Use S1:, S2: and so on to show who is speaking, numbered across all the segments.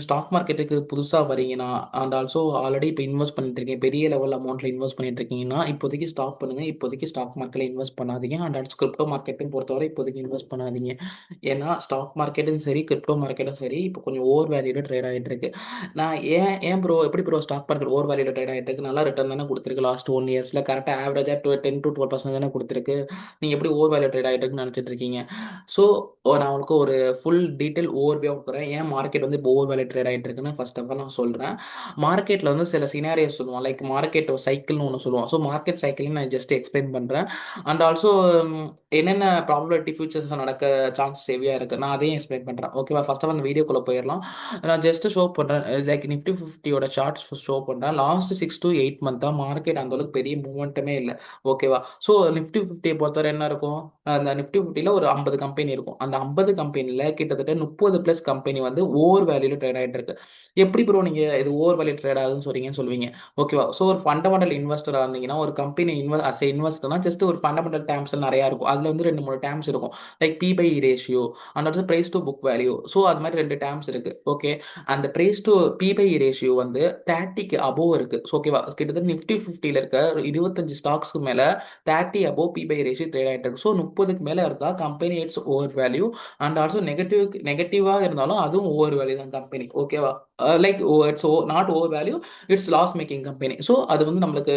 S1: Stock மார்க்கெட்டுக்கு புதுசா வரீங்கன்னா, அண்ட் ஆல்சோ ஆல்ரெடி இப்ப இன்வெஸ்ட் பண்ணிட்டு இருக்கீங்க. பெரிய லெவல் அமௌண்ட்ல இன்வெஸ்ட் பண்ணிட்டு இருக்கீங்கன்னா, இப்போதைக்கு ஸ்டாப் பண்ணுங்க. இப்போதைக்கு ஸ்டாக் மார்க்கெட்ல இன்வெஸ்ட் பண்ணாதீங்க. அண்ட் ஆல்சோ கிரிப்டோ மார்க்கெட்டையும் பொறுத்தவரை இப்போதைக்கு இன்வெஸ்ட் பண்ணாதீங்க. ஏன்னா, ஸ்டாக் மார்க்கெட்டும் சரி, கிரிப்டோ மார்க்கெட்டும் சரி, இப்போ கொஞ்சம் ஓவர் வேல்யூல ட்ரேட் ஆயிட்டு இருக்கு. நான் ஏன் ஏன் ப்ரோ எப்படி ப்ரோ ஸ்டாக் மார்க்கெட் ஓவர் வேல்யூல ட்ரேட் ஆயிட்டு இருக்கு? நல்லா ரிட்டர்ன் தானே குடுத்திருக்கு லாஸ்ட் 1 இயர்ஸ்ல. கரெக்ட்டா ஆவரேஜா 10-12% தானே குடுத்திருக்கு. நீங்க எப்படி ஓவர் வேல்யூ ட்ரேட் ஆயிட்டு இருக்குன்னு நினைச்சிட்டு இருக்கீங்க? ஸோ, நான் உங்களுக்கு ஒரு ஃபுல் டீட்டெயில் ஓவர்வியூ குடுக்குறேன். ஏன் மார்க்கெட் வந்து இப்போ ஓவர் வேல்யூ ட்ரேட் ஆயிட்டு இருக்குன்னு ஃபர்ஸ்ட் ஆஃப் ஆல் நான் சொல்றேன். மார்க்கெட்ல வந்து சில சினாரியோஸ் சொல்லுவோம். லைக் மார்க்கெட் சைக்கிள்னு ஒண்ணு சொல்லுவோம். ஸோ மார்க்கெட் சைக்கிள்னு நான் ஜஸ்ட் எக்ஸ்பிளைன் பண்றேன். அண்ட் ஆல்சோ என்னென்ன ப்ராபபிலிட்டி ஃபியூச்சர்ஸ்ல நடக்க சான்சஸ் ஹெவியா இருக்கு. நான் அதையும் எக்ஸ்பிளைன் பண்றேன். ஓகேவா? ஃபர்ஸ்ட் ஆஃப் ஆல் அந்த வீடியோக்குள்ள போயிரலாம். நான் ஜஸ்ட் ஷோ பண்றேன். லைக் நிஃப்டி 50யோட சார்ட்ஸ் ஷோ பண்றேன். லாஸ்ட் 6 to 8 மந்த்தா மார்க்கெட் அந்த அளவுக்கு பெரிய மூவ்மெண்ட்டுமே இல்ல. ஓகேவா? ஸோ நிஃப்டி 50 பொறுத்தவரை என்ன இருக்கும்? அந்த நிஃப்டி 50ல ஒரு 50 கம்பெனி இருக்கும். அந்த 50 கம்பெனில கிட்டத்தட்ட 30 பிளஸ் கம்பெனி வந்து ஓவர் வேல்யூல ட்ரேட் ஆயிட்டு இருக்கு. எப்படி ப்ரோ நீங்க இது ஓவர் வேல்யூ ட்ரேட் ஆகுதுன்னு சொல்றீங்கன்னு சொல்லுவீங்க. ஓகேவா? ஸோ ஒரு ஃபண்டமெண்டல் இன்வெஸ்டரா இருந்தீங்கன்னா, ஒரு கம்பெனி அஸ் எ இன்வெஸ்டர்னா ஜஸ்ட் ஒரு ஃபண்டமெண்டல் டேர்ம்ஸ் நெறைய இருக்கும். அதுல வந்து 2, 3 டேர்ம்ஸ் இருக்கும். Like P by ratio and also price to book value. So அது மாதிரி 2 டேர்ம்ஸ் இருக்கு. ஓகே. அந்த price to P by ratio வந்து 30க்கு அபோவ் இருக்கு. ஸோ ஓகேவா? கிட்டத்தட்ட நிஃப்டி 50ல இருக்க 25 ஸ்டாக்ஸ்க்கு மேல 30 above P by ratio trade ஆயிட்டு இருக்கு. ஸோ 30க்கு மேல இருந்தா company it's over value. And also நெகட்டிவா இருந்தாலும் அதுவும் ஓவர் வேல்யூ தான் கம்பெனி. ஓகேவா? Like it's not over value, it's loss making company. So அது வந்து நம்மளுக்கு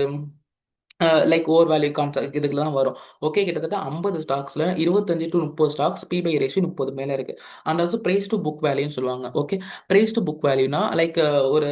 S1: லைக் ஓவர் வேல்யூ கான்செப்ட் இதுக்குள்ள தான் வரும். ஓகே. கிட்டத்தட்ட 50 ஸ்டாக்ஸ்ல 25 to 30 stocks P by ratio 30 மேல இருக்கு. And also price to book வேல்யூன்னு சொல்லுவாங்க. ஓகே. பிரைஸ் டு புக் வேல்யூனா லைக் ஒரு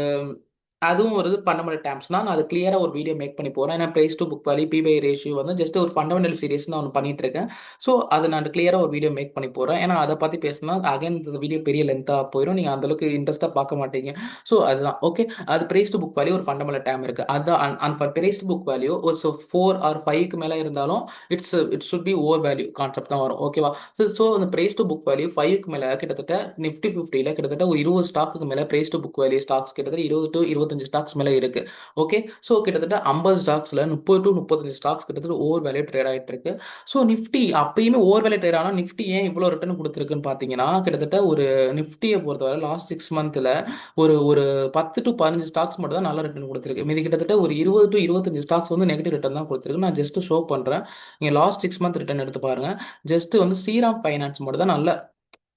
S1: அதுவும் ஒரு ஃபண்டமெண்டல் டேர்ம்ஸ்னா நான் அது கிளியரா ஒரு வீடியோ மேக் பண்ணி போறேன். ஏன்னா price to book value, P by ratio வந்து ஜஸ்ட் ஒரு ஃபண்டமெண்டல் சீரிஸ் நான் ஒன்று பண்ணிட்டு இருக்கேன். ஸோ அது நான் கிளியரா ஒரு வீடியோ மேக் பண்ணி போறேன். ஏன்னா அதை பத்தி பேசினா அகைன் இந்த வீடியோ பெரிய லென்த்தா போயிடும். நீங்க அந்த அளவுக்கு இன்ட்ரெஸ்டா பார்க்க மாட்டீங்க. ஸோ அதுதான். ஓகே. அது பிரைஸ் டு புக் வேல்யூ ஒரு ஃபண்டமெண்டல் டேர்ம் இருக்கு. அதான் and price to book value ஒரு 4 ஆர் 5க்கு மேல இருந்தாலும் it should be over value concept தான் வரும். ஓகேவா? ஸோ அந்த பிரைஸ் டு புக் வேல்யூ 5க்கு மேல கிட்டத்தட்ட நிஃப்டி 50ல கிட்டத்தட்ட ஒரு 20 ஸ்டாக்குக்கு மேல price to book value stocks கிட்டத்தட்ட 20 to 25 ஸ்டாக்ஸ் மேல இருக்கு. ஓகே. ஸோ கிட்டத்தட்ட 50 ஸ்டாக்ஸ்ல 30 to 35 ஸ்டாக்ஸ் கிட்டத்தட்ட ஓவர் வேல்யூ ட்ரேட் ஆயிட்டு இருக்கு. ஸோ நிஃப்டி அப்பயுமே ஓவர் வேல்யூ ட்ரேட் ஆனா நிஃப்டி ஏன் இவ்வளவு ரிட்டர்ன் கொடுத்துருக்குன்னு பாத்தீங்கன்னா, கிட்டத்தட்ட ஒரு நிஃப்டியை பொறுத்தவரை லாஸ்ட் 6 மந்த்ல ஒரு ஒரு 10 to 15 ஸ்டாக்ஸ் மட்டும் தான் நல்ல ரிட்டர்ன் கொடுத்துருக்கு. மீதி கிட்டத்தட்ட ஒரு 20 to 25 ஸ்டாக்ஸ் வந்து நெகட்டிவ் ரிட்டர்ன் தான் கொடுத்துருக்கு. நான் ஜஸ்ட் ஷோ பண்றேன். நீங்க லாஸ்ட் 6 மந்த் ரிட்டர்ன் எடுத்து பாருங்க. ஜஸ்ட் வந்து ஸ்ரீராம் ஃபைனான்ஸ் மட்டும் தான் நல்ல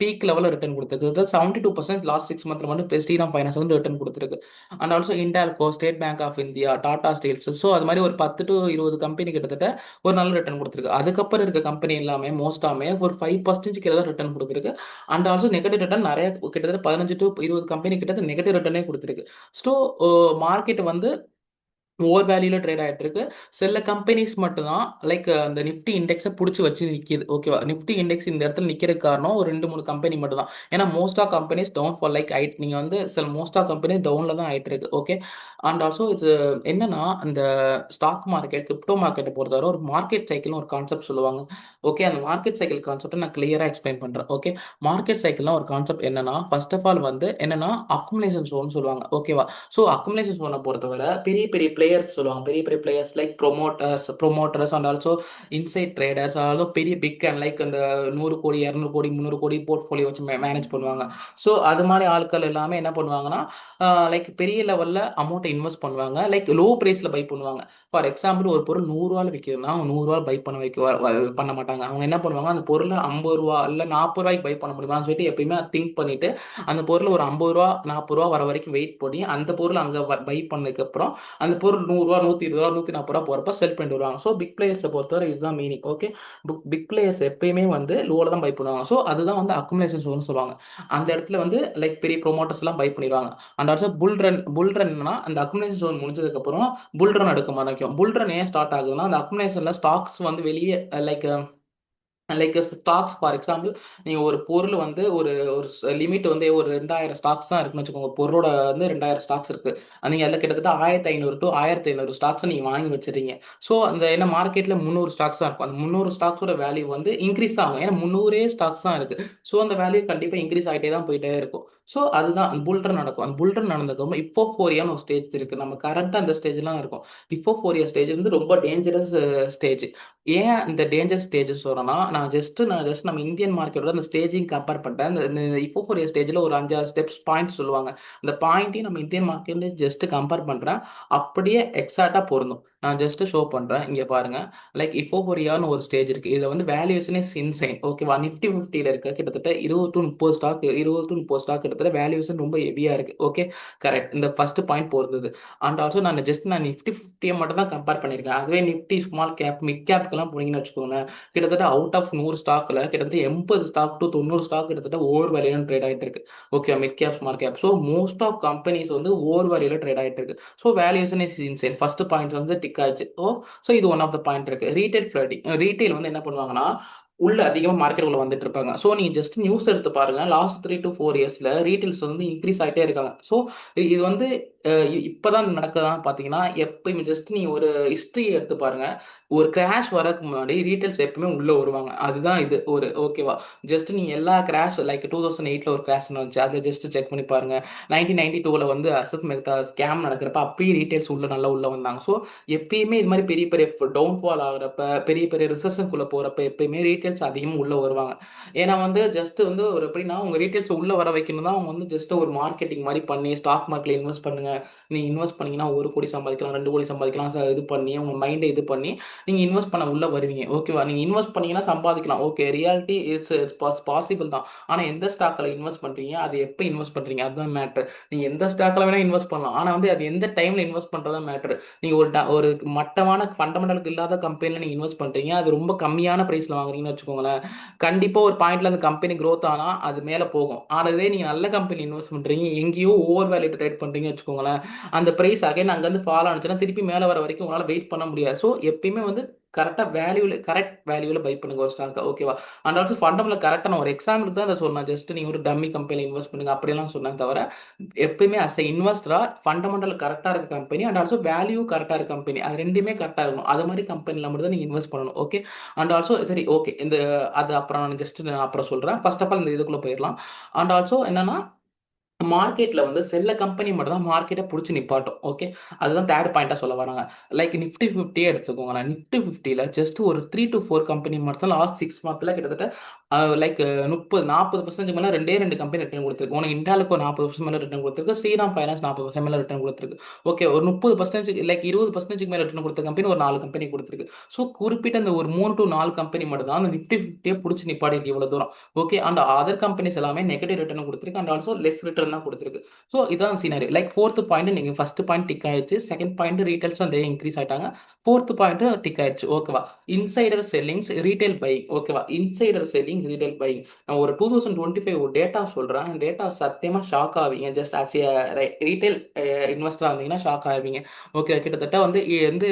S1: பீக் லெவலில் ரிட்டர்ன் கொடுத்துருக்கு. 72% லாஸ்ட் 6 மந்த்ல மட்டும் ஸ்ரீராம் ஃபைனான்ஸ் வந்து ரிட்டர்ன் கொடுத்துருக்கு. And also Hindalco, State Bank of India, Tata steels. So அது மாதிரி ஒரு 10 to 20 கம்பெனி கிட்டத்தட்ட ஒரு நல்ல ரிட்டர்ன் கொடுத்துருக்கு. அதுக்கப்புறம் இருக்க கம்பெனி எல்லாமே மோஸ்டாமே ஒரு 5% கீழே தான் ரிட்டர்ன் கொடுத்துருக்கு. அண்ட் ஆல்சோ நெகட்டிவ் ரிட்டர்ன் நிறைய கிட்டத்தட்ட 15 to 20 கம்பெனி கிட்ட நெகட்டிவ் ரிட்டர்னே கொடுத்துருக்கு. ஸோ மார்க்கெட் வந்து ஓவர் வேல்யூல ட்ரேட் ஆயிட்டு இருக்கு. சில கம்பெனிஸ் மட்டும் தான் லைக் அந்த நிஃப்டி இண்டெக்ஸை பிடிச்சி வச்சு நிற்கிது. ஓகேவா? நிஃப்டி இண்டெக்ஸ் இந்த இடத்துல நிற்கிறதுக்கு காரணம் ஒரு 2, 3 கம்பெனி மட்டும் தான். ஏன்னா most of companies down fall like ஆயிட்டு நீங்க வந்து சில மோஸ்ட் ஆஃப் கம்பெனிஸ் டவுன்ல தான் ஆயிட்டு இருக்கு. ஓகே. அண்ட் ஆல்சோ இது என்னன்னா இந்த ஸ்டாக் மார்க்கெட், கிரிப்டோ மார்க்கெட்டை பொறுத்தவரை ஒரு மார்க்கெட் சைக்கிள்னு ஒரு கான்செப்ட் சொல்லுவாங்க. ஓகே. அந்த மார்க்கெட் சைக்கிள் கான்செப்டை நான் கிளியரா எக்ஸ்பிளைன் பண்றேன். ஓகே. மார்க்கெட் சைக்கிள்னா ஒரு கான்செப்ட் என்னன்னா ஃபர்ஸ்ட் ஆஃப் ஆல் வந்து என்னன்னா அக்குமுலேஷன் ஜோன் சொல்லுவாங்க. ஓகேவா? ஸோ அக்குமுலேஷன் ஜோனை பொறுத்தவரை பெரிய பெரிய பிளேயர்ஸ் சொல்லுவாங்க. பெரிய பெரிய players like promoters and also inside traders, அதாவது பெரிய பிக் அண்ட் லைக் அந்த 100 கோடி, 200 கோடி, 300 கோடி போர்ட்ஃபோலியோ வச்சு மேனேஜ் பண்ணுவாங்க. ஸோ அது மாதிரி ஆட்கள் எல்லாமே என்ன பண்ணுவாங்கன்னா லைக் பெரிய லெவலில் அமௌண்ட்டை இன்வெஸ்ட் பண்ணுவாங்க. லைக் லோ ப்ரைஸில் பை பண்ணுவாங்க. ஃபார் எக்ஸாம்பிள் ஒரு பொருள் 100 விற்கிதுன்னா அவங்க 100 பை பண்ண பண்ண மாட்டாங்க. அவங்க என்ன பண்ணுவாங்க, அந்த பொருளை 50 இல்லை 40 பை பண்ண முடியுமான்னு சொல்லிட்டு எப்பயுமே திங்க் பண்ணிட்டு அந்த பொருள் ஒரு 50 40 வர வரைக்கும் வெயிட் பண்ணி அந்த பொருள் அங்கே பை பண்ணதுக்கு அப்புறம் அந்த பொருள் 100 120 140 போறப்ப செல் பண்ணிட்டு வருவாங்க. ஸோ பிக் பிளேயர்ஸை பொறுத்தவரை இதுதான் மீனிங். ஓகே. பிக் பிளேயர்ஸ் எப்பயுமே வந்து லோல தான் பை பண்ணுவாங்க. ஸோ அதுதான் வந்து அக்குமுலேஷன் ஜோன் சொல்லுவாங்க. அந்த இடத்துல வந்து லைக் பெரிய ப்ரொமோட்டர்ஸ் எல்லாம் பை பண்ணிடுவாங்க. அண்ட் ஆல்சோ புல் ரன்னா அந்த அக்குமுலேஷன் ஜோன் முடிஞ்சதுக்கு அப்புறம் புல் ரன் எடுக்க ஆரம்பிக்கும். புல் ரன் ஏன் ஸ்டார்ட் ஆகுதுன்னா அந்த அக்குமுலேஷன்ல ஸ்டாக்ஸ் வந்து வெளியே like like stocks for example நீங்கள் ஒரு பொருள் வந்து ஒரு ஒரு லிமிட் வந்து ஒரு 2000 ஸ்டாக்ஸ் தான் இருக்குன்னு வச்சுக்கோங்க. ஒரு பொருளோட வந்து 2000 ஸ்டாக்ஸ் இருக்கு. நீங்கள் அதில் கிட்டத்தட்ட 1500 to 1500 ஸ்டாக்ஸ் நீங்கள் வாங்கி வச்சிருக்கீங்க. ஸோ அந்த என்ன மார்க்கெட்டில் 300 ஸ்டாக்ஸ் தான் இருக்கும். அந்த 300 ஸ்டாக்ஸோட வேல்யூ வந்து இன்க்ரீஸ் ஆகும். ஏன்னா 300 ஸ்டாக்ஸ் தான் இருக்கு. ஸோ அந்த வேல்யூ கண்டிப்பாக இன்க்ரீஸ் ஆகிட்டே தான் போயிட்டே இருக்கும். ஸோ அதுதான் புல் ரன் நடக்கும். அந்த புல் ரன் நடந்ததுக்கப்புறம் இப்போஃபோரியான்னு ஒரு ஸ்டேஜ் இருக்கு. நம்ம கரண்ட்டா அந்த ஸ்டேஜ்லாம் இருக்கோம். இப்போஃபோரியா ஸ்டேஜ் வந்து ரொம்ப டேஞ்சரஸ் ஸ்டேஜ். ஏன் இந்த டேஞ்சர் ஸ்டேஜ் சொல்றேன்னா, நான் ஜஸ்ட் நம்ம இந்தியன் மார்க்கெட்டோட அந்த ஸ்டேஜிங் கம்பேர் பண்ட்டேன். இந்த இந்த இப்போஃபோரியா ஸ்டேஜ்ல ஒரு 5, 6 ஸ்டெப்ஸ் பாயிண்ட்ஸ் சொல்லுவாங்க. அந்த பாயிண்ட்டையும் நம்ம இந்தியன் மார்க்கெட்ல ஜஸ்ட் கம்பேர் பண்றேன். அப்படியே எக்ஸாக்ட்டா பொருந்தும். நான் ஜஸ்ட் ஷோ பண்றேன். இங்க பாருங்க. லைக் இப்போஃபோரியான்னு ஒரு ஸ்டேஜ் இருக்கு. இதுல வந்து வேல்யூஷனே இன்சைன். ஓகேவா? நிஃப்டி 50ல இருக்க கிட்டத்தட்ட 20 டூ 30 ஸ்டாக் 20 டூ 30 ஸ்டாக் கிட்டத்தட்ட வேல்யூஷன் ரொம்ப ஹெவியா இருக்கு. ஓகே. கரெக்ட். இந்த ஃபர்ஸ்ட் பாயிண்ட் பொறுத்தது. அண்ட் ஆல்சோ நான் நிஃப்டி 50 மட்டும் தான் கம்பேர் பண்ணியிருக்கேன். அதுவே நிஃப்டி ஸ்மால் கேப், மிட் கேப்க்கெல்லாம் போனீங்கன்னு வச்சுக்கோங்களேன், கிட்டத்தட்ட அவுட் ஆஃப் 100 ஸ்டாக்ல கிட்டத்தட்ட 80 ஸ்டாக் டு 90 ஸ்டாக் கிட்டத்தட்ட ஓவர் வேல்யூல ட்ரேட் ஆயிட்டு இருக்கு. Okay. Mid cap, small cap. So most of companies வந்து ஓவர் வேல்யூல ட்ரேட் ஆயிட்டு இருக்கு. So valuation is இன்சைன். First point வந்து டிக் ஆச்சு. ஸோ இது ஒன் ஆஃப் த பாயிண்ட் இருக்கு. Retail flooding. ரீட்டைல் வந்து என்ன பண்ணுவாங்கன்னா, உள்ள அதிகமா மார்க்கெட் உள்ள வந்துட்டு இருப்பாங்க. ஸோ நீங்க ஜஸ்ட் நியூஸ் எடுத்து பாருங்க. லாஸ்ட் 3 to 4 இயர்ஸ்ல ரீட்டைல்ஸ் வந்து இன்க்ரீஸ் ஆயிட்டே இருக்காங்க. ஸோ இது வந்து இப்பதான் நடக்குதான்னு பார்த்தீங்கன்னா, எப்பயுமே ஜஸ்ட் நீங்க ஒரு ஹிஸ்டரி எடுத்து பாருங்க. ஒரு கிராஷ் வரக்கு முன்னாடி ரீட்டைல்ஸ் எப்பவுமே உள்ள வருவாங்க. அதுதான் இது ஒரு ஓகேவா? ஜஸ்ட் நீங்க எல்லா கிராஷ் லைக் 2008ல ஒரு கிராஷ் வந்துச்சு. அத ஜஸ்ட் செக் பண்ணி பாருங்க. 1992ல வந்து அசத் மெஹ்தா ஸ்கேம் நடக்கிறப்ப அப்பயும் ரீட்டைல்ஸ் நல்லா உள்ள வந்தாங்க. ஸோ எப்பயுமே இது மாதிரி பெரிய பெரிய டவுன்ஃபால் ஆகுறப்ப, பெரிய பெரிய ரிசெஷனுக்குள்ள போறப்ப எப்பயுமே ரீட்டைல்ஸ் அதிகமா உள்ள வருவாங்க. ஏன்னா வந்து ஜஸ்ட் வந்து ஒரு எப்படின்னா, உங்க ரீட்டைல்ஸ் உள்ள வர வைக்கணும் தான் அவங்க வந்து ஜஸ்ட் ஒரு மார்க்கெட்டிங் மாரி பண்ணி ஸ்டாக் மார்க்கெட்ல இன்வெஸ்ட் பண்ணுங்க. நீங்க இன்வெஸ்ட் பண்ணீங்கன்னா 1 கோடி சம்பாதிக்கலாம், 2 கோடி சம்பாதிக்கலாம். இது பண்ணி உங்க மைண்ட இது பண்ணி நீங்க இன்வெஸ்ட் பண்ண உள்ள வருவீங்க. ஓகேவா? நீங்க இன்வெஸ்ட் பண்ணீங்கன்னா சம்பாதிக்கலாம். ஓகே. ரியாலிட்டி இஸ் பாசிபிள் தான். ஆனா எந்த ஸ்டாக்ல இன்வெஸ்ட் பண்றீங்க? அது எப்ப இன்வெஸ்ட் பண்றீங்க? அதுதான் மேட்டர். நீங்க எந்த ஸ்டாக்ல வேணா இன்வெஸ்ட் பண்ணலாம். ஆனா வந்து அது எந்த டைம்ல இன்வெஸ்ட் பண்றது தான் மேட்டர். நீங்க ஒரு மட்டமான ஃபண்டமெண்டலுக்கு இல்லாத கம்பெனில நீங்க இன்வெஸ்ட் பண்றீங்க. அது ரொம்ப கம்மியான பிரைஸ்ல வாங்குறீங்கன்னு வச்சுக்கோங்களேன். கண்டிப்பா ஒரு பாயிண்ட்ல அந்த கம்பெனி growth ஆனா அது மேல போகும். ஆனா இதே நீங்க நல்ல கம்பெனி இன்வெஸ்ட் பண்றீங்க, எங்கேயோ ஓவர் வேல்யூ ட்ரேட் பண்றீங்கன்னு வச்சுக்கோங்களேன். அந்த பிரைஸ் அகைன் அங்கருந்து ஃபால் ஆனிச்சுன்னா திருப்பி மேல வர வரைக்கும் உங்களால வெயிட் பண்ண முடியாது. ஸோ எப்பயுமே வந்து கரெக்ட் வேல்யூல பை பண்ணுங்க ஒரு ஸ்டாக். ஓகேவா? அண்ட் ஆல்சோ ஃபண்டமெண்டல் கரெக்டா நான் ஒரு எக்ஸாம்பிளுக்கு தான் இதை சொன்னேன். ஜஸ்ட் நீங்க ஒரு டம்மி கம்பெனில இன்வெஸ்ட் பண்ணுங்க அப்படியெல்லாம் சொன்னேன் தவிர, எப்பயுமே அஸ் எ இன்வெஸ்டரா ஃபண்டமெண்டல் கரெக்டா இருக்க கம்பெனி அண்ட் ஆல்சோ வேல்யூ கரெக்டா இருக்க கம்பெனி அது ரெண்டுமே கரெக்டா இருக்கணும். அது மாதிரி கம்பெனில மட்டும் தான் நீங்க இன்வெஸ்ட் பண்ணணும். ஓகே. அண்ட் ஆல்சோ சரி ஓகே. அது அப்புறம் நான் அப்புறம் சொல்றேன். ஃபர்ஸ்ட் ஆஃப் ஆல் இந்த இதுக்குள்ள போயிடலாம். அண்ட் ஆல்சோ என்னன்னா, மார்க்கெட்ல வந்து சில கம்பெனி மட்டும் தான் மார்க்கெட்ட புடிச்சு நிப்பாட்டும். ஓகே. அதுதான் தேர்ட் பாயிண்ட்டா சொல்ல வராங்க. லைக் நிஃப்டி 50 எடுத்துக்கோங்களேன். நிஃப்டி 50ல ஜஸ்ட் ஒரு 3 to 4 கம்பெனி மட்டும் தான் லாஸ்ட் 6 மந்த்ல கிட்டத்தட்ட லைக் 30, 40% மேல 2 கம்பெனி ரிட்டர்ன் கொடுத்திருக்கு. உனக்கு இண்டாலுக்கு ஒரு 40% மேல ரிட்டர்ன் கொடுத்திருக்கு. ஸ்ரீராம் ஃபைனான்ஸ் 40% மேல ரிட்டர்ன் கொடுத்திருக்கு. ஓகே. ஒரு 30% லைக் 20% மேல ரிட்டர்ன் கொடுத்த கம்பெனி ஒரு 4 கம்பெனி கொடுத்திருக்கு. ஸோ குறிப்பிட்ட அந்த ஒரு 3 to 4 கம்பெனி மட்டும் தான் அந்த நிஃப்டி 50 புடிச்சு நிப்பாட்டிருக்கு இவ்வளவு தூரம். ஓகே. அண்ட் அதர் கம்பெனிஸ் எல்லாமே நெகட்டிவ் ரிட்டர்ன் கொடுத்திருக்கு அண்ட் ஆல்சோ லெஸ் ரிட்டர்ன் தான் கொடுத்திருக்கு. ஸோ இதான் சீனரி. லைக் ஃபோர்த் பாயிண்ட் நீங்க ஃபர்ஸ்ட் பாயிண்ட் டிக் ஆயிடுச்சு. செகண்ட் பாயிண்ட் ரீட்டைல்ஸ் வந்து இன்க்ரீஸ் ஆயிட்டாங்க. ஃபோர்த் பாயிண்ட் டிக் ஆயிடுச்சு. ஓகேவா? Insider sellings, retail buying. ஓகேவா? Insider selling, retail buying. நான் ஒரு 2025 ஒரு டேட்டா சொல்றேன். டேட்டா சத்தியமா ஷாக் ஆவீங்க. ஜஸ்ட் ஆஸ் ஏ ரீட்டைல் இன்வெஸ்டரா இருந்தீங்கன்னா ஷாக் ஆவீங்க. ஓகே. கிட்டத்தட்ட வந்து வந்து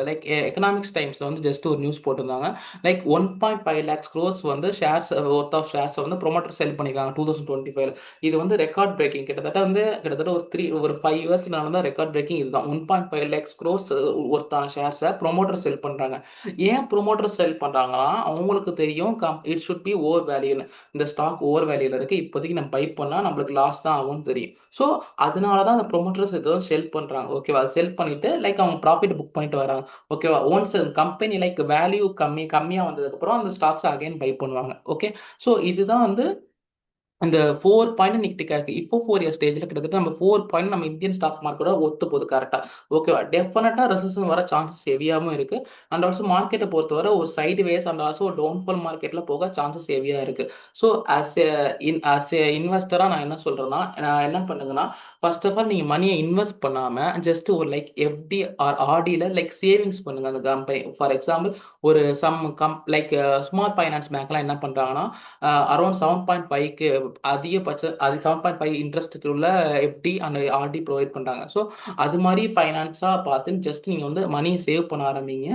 S1: லைக் எக்கனாமிக்ஸ் டைம்ஸ்ல வந்து ஜஸ்ட் ஒரு நியூஸ் போட்டிருந்தாங்க. லைக் 1.5 lakhs crores வந்து ஷேர்ஸ் ஒர்த் ஆஃப் ஷேர்ஸ் வந்து ப்ரொமோட்டர் செல் பண்ணிருக்காங்க 2025. இது வந்து ரெக்கார்ட் பிரேக்கிங். கிட்டத்தட்ட ஒரு 5 இயர்ஸ் நடந்த ரெக்கார்ட் பிரேக்கிங் இதுதான். 1.5 lakhs crores ஒர்த்தான ஷேர்ஸை ப்ரொமோட்டர் செல் பண்றாங்க. ஏன் ப்ரொமோட்டர் செல் பண்றாங்கன்னா, அவங்களுக்கு தெரியும் இட் ஷுட் பி ஓவர் வேல்யூன்னு. இந்த ஸ்டாக் ஓவர் வேல்யூல இருக்கு. இப்போதைக்கு நம்ம பை பண்ணா நம்மளுக்கு லாஸ் தான் ஆகும்னு தெரியும். ஸோ அதனால தான் அந்த ப்ரொமோட்டர்ஸ் ஏதோ செல் பண்றாங்க. ஓகேவா? செல் பண்ணிட்டு லைக் அவங்க ப்ராஃபிட் புக் பண்ணிட்டு வராங்க. ஓகேவா? ஒன்ஸ் கம்பெனி லைக் வேல்யூ கம்மியா வந்ததுக்கு அப்புறம் அந்த ஸ்டாக்ஸ் அகைன் பை பண்ணுவாங்க. ஓகே. ஸோ இதுதான் வந்து அந்த 4 பாயிண்ட் இன்னைக்கு டிக் ஆயிருக்கு. இப்போ 4 இயர் ஸ்டேஜ்ல கிட்டத்தட்ட நம்ம 4 பாயிண்ட் நம்ம இந்தியன் ஸ்டாக் மார்க்கெட்டோட ஒத்து போகுது கரெக்ட்டா. ஓகேவா? டெஃபினட்டா ரெசெஷன் வர சான்சஸ் ஹெவியாவும் இருக்கு. அண்ட் ஆல்சோ மார்க்கெட்ட பொறுத்தவரை ஒரு sideways and also downfall மார்க்கெட்ல போக சான்சஸ் ஹெவியா இருக்கு. ஸோ ஆஸ் எ இன்வெஸ்டரா நான் என்ன சொல்றேன்னா, நான் என்ன பண்ணுங்கன்னா, ஃபர்ஸ்ட் ஆஃப் ஆல் நீங்க மணிய இன்வெஸ்ட் பண்ணாம ஜஸ்ட் ஒரு லைக் எஃப்டி ஆர் ஆர்டில லைக் சேவிங்ஸ் பண்ணுங்க அந்த கம்பெனி. ஃபார் எக்ஸாம்பிள் ஒரு சம் லைக் ஸ்மால் ஃபைனான்ஸ் பேங்க்லாம் என்ன பண்றாங்கன்னா, அரவுண்ட் 7.5க்கு அது 7.5 இன்ட்ரெஸ்ட்டுக்கு உள்ள எஃப்டி அண்ட் ஆர்டி ப்ரொவைட் பண்றாங்க. ஸோ அது மாதிரி ஃபைனான்ஸா பார்த்து ஜஸ்ட் நீங்க வந்து மணியை சேவ் பண்ண ஆரம்பிங்க.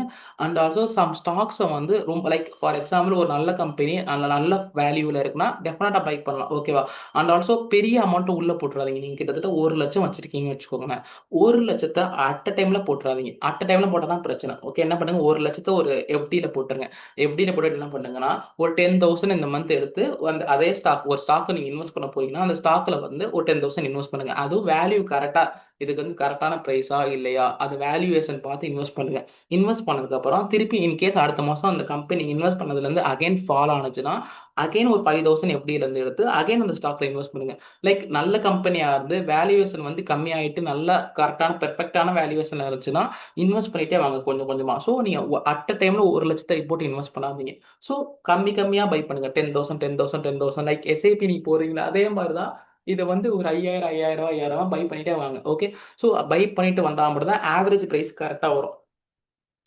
S1: அண்ட் ஆல்சோ சம் ஸ்டாக்ஸை வந்து ரொம்ப லைக் ஃபார் எக்ஸாம்பிள் ஒரு நல்ல கம்பெனி நல்ல நல்ல வேல்யூல இருக்குன்னா டெஃபினட்டா பை பண்ணலாம். ஓகேவா? அண்ட் ஆல்சோ பெரிய அமௌண்ட் உள்ள போட்டுறாதீங்க. நீங்க கிட்டத்தட்ட 1 லட்சம் வச்சிருக்கீங்கன்னு வச்சுக்கோங்களேன். 1 லட்சத்தை அட் அ டைம்ல போட்டுறாதீங்க. அட் அ டைம்ல போட்டா தான் பிரச்சனை. ஓகே. என்ன பண்ணுங்க, 1 லட்சத்தை ஒரு எஃப்டில போட்டுருங்க. எஃப்டில போட்டு என்ன பண்ணுங்கன்னா, ஒரு 10,000 இந்த மந்த் எடுத்து அதே ஸ்டாக் ஸ்டாக் நீங்க இன்வெஸ்ட் பண்ண போறீங்கன்னா, அந்த ஸ்டாக்ல வந்து ஒரு 10,000 இன்வெஸ்ட் பண்ணுங்க. அதுவும் வேல்யூ கரெக்ட்டா இதுக்கு வந்து கரெக்ட்டான பிரைஸா இல்லையா? அது வேல்யூவேஷன் பார்த்து இன்வெஸ்ட் பண்ணுங்க. இன்வெஸ்ட் பண்ணதுக்கப்புறம் திருப்பி இன்கேஸ் அடுத்த மாசம் அந்த கம்பெனி இன்வெஸ்ட் பண்ணதுலேருந்து அகைன் ஃபால் ஆனுச்சுன்னா, அகைன் ஒரு 5,000 எஃப்டிலேருந்து எடுத்து அகைன் அந்த ஸ்டாக்ல இன்வெஸ்ட் பண்ணுங்க. லைக் நல்ல கம்பெனியா இருந்து வேல்யூவேஷன் வந்து கம்மியாயிட்டு நல்ல கரெக்ட்டான பெர்ஃபெக்ட்டான வேல்யூவேஷன்ல இருந்துச்சுன்னா, இன்வெஸ்ட் பண்ணிட்டே வாங்க கொஞ்சம் கொஞ்சமா. ஸோ நீங்க அட் அ டைம்ல 1,00,000 போட்டு இன்வெஸ்ட் பண்ணாதீங்க. ஸோ கம்மி கம்மியா பை பண்ணுங்க. 10,000, 10,000, 10,000 லைக் எஸ்ஐபி நீங்க போடுறீங்களா? அதே மாரி தான். இத வந்து ஒரு 5,000, 5,000, 5,000 பை பண்ணிட்டே வாங்க. ஓகே. ஸோ பை பண்ணிட்டு வந்தா மட்டும் தான் ஆவரேஜ் பிரைஸ் கரெக்ட்டா வரும்.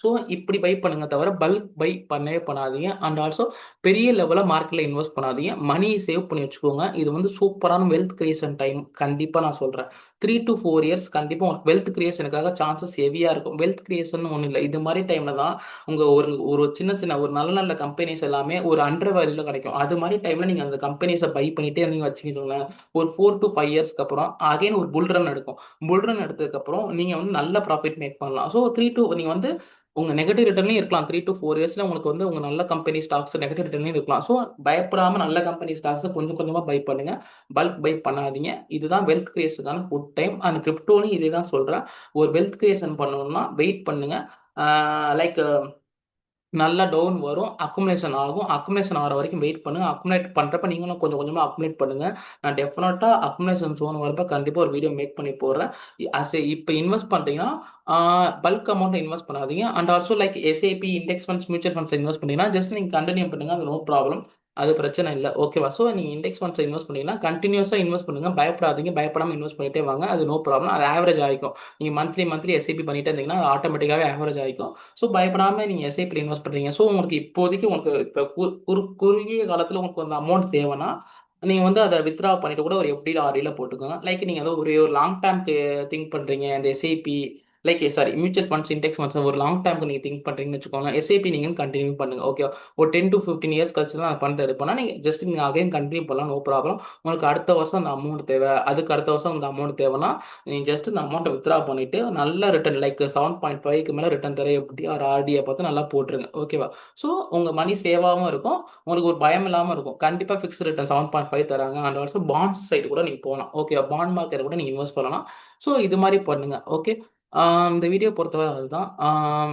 S1: ஸோ இப்படி பை பண்ணுங்க தவிர பல்க் பை பண்ணவே பண்ணாதீங்க. அண்ட் ஆல்சோ பெரிய லெவல்ல மார்க்கெட்ல இன்வெஸ்ட் பண்ணாதீங்க. மணிய சேவ் பண்ணி வச்சுக்கோங்க. இது வந்து சூப்பரான வெல்த் கிரியேஷன் டைம். கண்டிப்பா நான் சொல்றேன். 3 to 4 இயர்ஸ் கண்டிப்பா உங்களுக்கு வெல்த் கிரியேஷனுக்காக சான்சஸ் ஹெவியா இருக்கும். வெல்த் கிரியேஷன் ஒண்ணும் இல்ல. இது மாரி டைம்ல தான் உங்க ஒரு ஒரு சின்ன சின்ன ஒரு நல்ல நல்ல கம்பெனிஸ் எல்லாமே ஒரு அண்டர் வேல்யூல கிடைக்கும். அது மாரி டைம்ல நீங்க அந்த கம்பெனிஸ பை பண்ணிட்டே இருந்தீங்க வச்சுக்கிங்களேன், ஒரு 4 to 5 இயர்ஸ்க்கு அப்புறம் அகைன் ஒரு புல் ரன் எடுக்கும். புல் ரன் எடுத்ததுக்கு அப்புறம் நீங்க வந்து நல்ல ப்ராஃபிட் மேக் பண்ணலாம். ஸோ 3 to நீங்க வந்து உங்க நெகட்டிவ் ரிட்டர்ன்லயும் இருக்கலாம். 3 to 4 இயர்ஸ்ல உங்களுக்கு வந்து உங்க நல்ல கம்பெனி ஸ்டாக்ஸ் நெகட்டிவ் ரிட்டர்ன்லயும் இருக்கலாம். ஸோ பயப்படாம நல்ல கம்பெனி ஸ்டாக்ஸ கொஞ்சம் கொஞ்சமா பை பண்ணுங்க. பல்க் பை பண்ணாதீங்க. இதுதான் வெல்த் கிரியேஷனுக்கான குட் டைம். அண்ட் கிரிப்டோலயும் இதே தான் சொல்றேன். ஒரு வெல்த் கிரியேஷன் பண்ணணும்னா வெயிட் பண்ணுங்க. லைக் நல்லா டவுன் வரும். அக்குமுலேஷன் ஆகும். அக்குமுலேஷன் ஆகுற வரைக்கும் வெயிட் பண்ணுங்க. அக்குமுலேட் பண்றப்ப நீங்களும் கொஞ்சம் கொஞ்சமா அக்குமுலேட் பண்ணுங்க. நான் டெஃபினட்டா அக்குமுலேஷன் ஜோன் வரப்ப கண்டிப்பா ஒரு வீடியோ மேக் பண்ணி போடுறேன். இப்ப இன்வெஸ்ட் பண்றீங்கன்னா, ஆ பல்க் அமௌண்ட்ல இன்வெஸ்ட் பண்ணாதீங்க. And also like SIP, index funds, mutual ஃபண்ட்ஸ்ல இன்வெஸ்ட் பண்ணீங்கன்னா, ஜஸ்ட் நீங்க கன்டின்யூ பண்ணுங்க. அது நோ ப்ராப்ளம். அது பிரச்சனை இல்ல. ஓகேவா? ஸோ நீங்க இண்டெக்ஸ் ஃபண்ட்ஸ்ல இன்வெஸ்ட் பண்ணீங்கன்னா, கன்டினியூஸா இன்வெஸ்ட் பண்ணுங்க. பயப்படாதீங்க. பயப்படாம இன்வெஸ்ட் பண்ணிட்டே வாங்க. அது நோ ப்ராப்ளம். அது ஆவரேஜ் ஆயிக்கும். நீங்க மந்த்லி எஸ்ஐபி பண்ணிட்டே இருந்தீங்கன்னா, அது ஆட்டோமேட்டிக்காவே ஆவரேஜ் ஆயிக்கும். ஸோ பயப்படாம நீங்க எஸ்ஐபில இன்வெஸ்ட் பண்றீங்க. ஸோ உங்களுக்கு இப்போதைக்கு உங்களுக்கு இப்ப குறுகிய காலத்துல உங்களுக்கு அந்த அமௌண்ட் தேவைன்னா, நீங்க வந்து அத வித்ட்ரா பண்ணிட்டு கூட ஒரு எஃப்டில, ஆர்டில போட்டுக்கோங்க. லைக் நீங்க ஏதோ ஒரு லாங் டேர்ம்க்கு திங்க் பண்றீங்க. இந்த SIP like sorry mutual funds, index funds ஒரு லாங் டேர்ம்க்கு நீங்க திங்க் பண்றீங்கன்னு வச்சுக்கோங்க. எஸ்ஐபி நீங்க கன்டின்யூ பண்ணுங்க. ஓகே. ஒரு 10 to 15 இயர்ஸ் கழிச்சு தான் அந்த பணத்த எடுப்பேன்னா, நீங்க ஜஸ்ட் நீங்க அகைன் கன்டின்யூ பண்ணலாம். No problem. உங்களுக்கு அடுத்த வருஷம் அந்த அமௌண்ட் தேவை. அதுக்கு அடுத்த வருஷம் அந்த அமௌண்ட் தேவைன்னா, நீங்க ஜஸ்ட் இந்த அமௌண்ட்ட வித்ட்ரா பண்ணிட்டு நல்ல ரிட்டர்ன் லைக் 7.5க்கு மேல ரிட்டர்ன் தர எஃப்டி ஆர் ஆர்டிய பார்த்து நல்லா போட்டுருங்க. ஓகேவா? ஸோ உங்க மணி சேவாவும் இருக்கும். உங்களுக்கு ஒரு பயம் இல்லாம இருக்கும். கண்டிப்பா ஃபிக்ஸ்ட் ரிட்டர்ன் 7.5 தராங்க. அண்ட் ஆல்சோ பாண்ட்ஸ் சைடு கூட நீங்க போலாம். ஓகேவா? பாண்ட் மார்க்கெட் கூட நீங்க இன்வெஸ்ட் பண்ணலாம். ஸோ இது மாரி பண்ணுங்க. ஓகே. இந்த வீடியோ பொறுத்தவரை அதுதான்.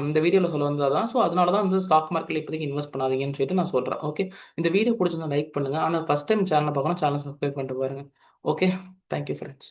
S1: இந்த வீடியோல சொல்ல வந்தது அதான். ஸோ அதனால தான் வந்து ஸ்டாக் மார்க்கெட்ல இப்போதைக்கு இன்வெஸ்ட் பண்ணாதீங்கன்னு சொல்லிட்டு நான் சொல்றேன். ஓகே. இந்த வீடியோ புடிச்சிருந்தா லைக் பண்ணுங்க. ஆனா ஃபர்ஸ்ட் டைம் சேனல பார்க்கணும், சேனல் சப்ஸ்கிரைப் பண்ணிட்டு பாருங்க. ஓகே. Thank you friends.